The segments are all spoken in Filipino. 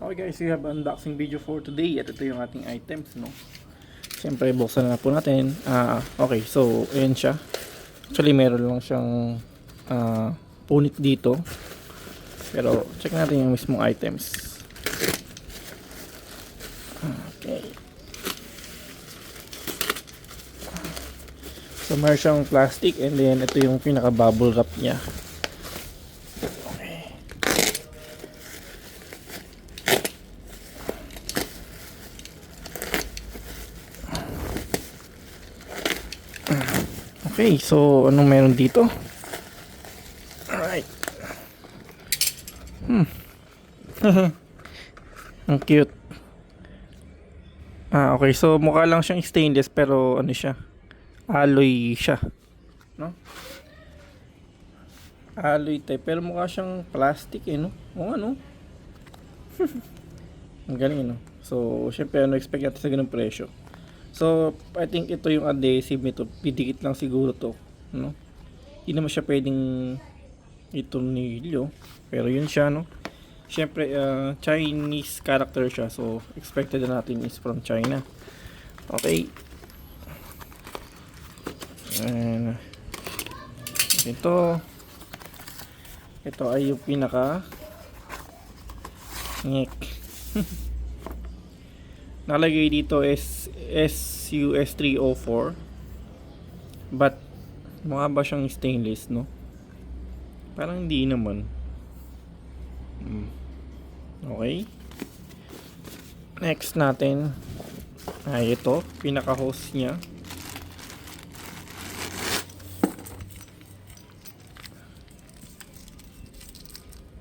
Okay guys, we have unboxing video for today at ito yung ating items, no. Siyempre buksan na po natin. Okay, so ayan siya. Actually meron lang siyang punit dito. Pero check natin yung mismong items. Okay. So meron siyang plastic and then ito yung pinaka bubble wrap niya. Okay, so anong meron dito? Alright. Ang cute. Okay, so mukha lang siyang stainless pero ano siya? Alloy siya, no? Alloy type pero mukha siyang plastic no? Oo ano? Ang galing no? So, syempre ano expect natin sa ganung presyo. So, I think ito yung adhesive nito. Pidikit lang siguro to, no? Hindi naman siya pwedeng itornilyo. Pero yun siya, no? Siyempre, Chinese character siya. So, expected na natin is from China. Okay. And, ito ay yung pinaka ngek. Nalagay dito is SUS304 but mukha ba siyang stainless, no? Parang hindi naman. Okay, next natin ay ito, pinaka hose nya.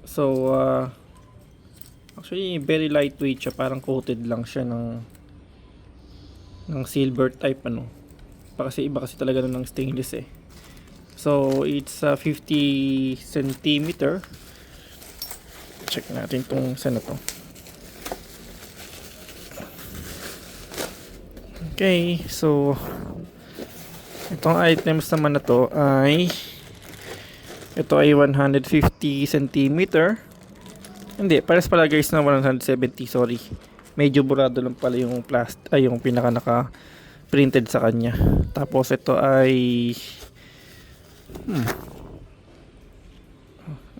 So actually very lightweight siya, parang coated lang siya ng silver type ano. Kasi iba kasi talaga ng stainless eh. So it's 50 centimeter. Check natin tong isa na to. Okay, so itong items naman na to ay ito ay 150 centimeter. Hindi, pares pala guys na 170, sorry. Medyo burado lang pala yung yung pinaka naka printed sa kanya. Tapos ito ay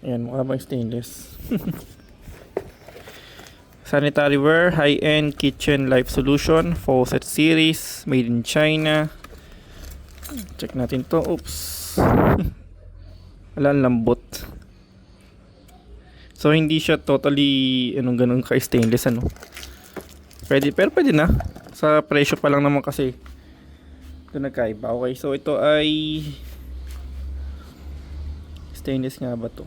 ayan, mukha bang stainless. Sanitary ware, high-end kitchen life solution, faucet series, made in China. Check natin to. Oops. Wala, lambot. So hindi siya totally ganun ka stainless ano. Pwede, pero pwede na. Sa presyo pa lang naman kasi ito nagkaiba. Okay, so ito ay stainless nga ba to?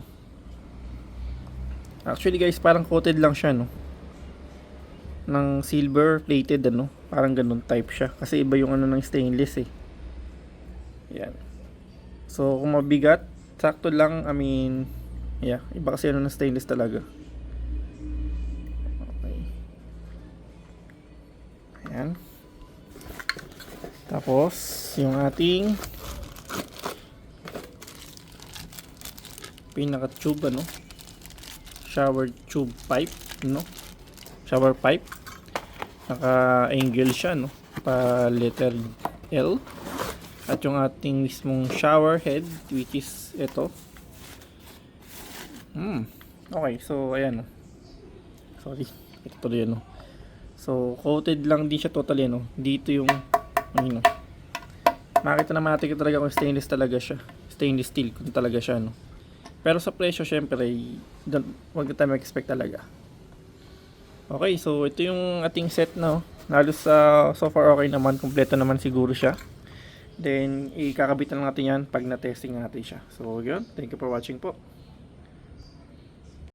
Actually guys, parang coated lang siya no, ng silver plated ano. Parang ganun type siya. Kasi iba yung ano ng stainless eh. Yan. So kung mabigat, sakto lang. I mean, yeah, iba kasi ano ng stainless talaga. Okay. Ayan. Tapos yung ating pinaka tube ano, shower tube pipe no, shower pipe. Naka angle siya no, pa letter L. At yung ating mismong shower head, which is ito. Okay, so ayan no. Sorry, ito tuloy ano. So coated lang din siya totally ano. Dito yung ano. Makita naman natin talaga kung stainless talaga siya. Stainless steel kung talaga siya no. Pero sa presyo syempre wag na tayo mag-expect talaga. Okay, so ito yung ating set no. Halos so far okay naman, kompleto naman siguro siya. Then ikakabitan natin yan pag na-testing natin siya. So yun, thank you for watching po.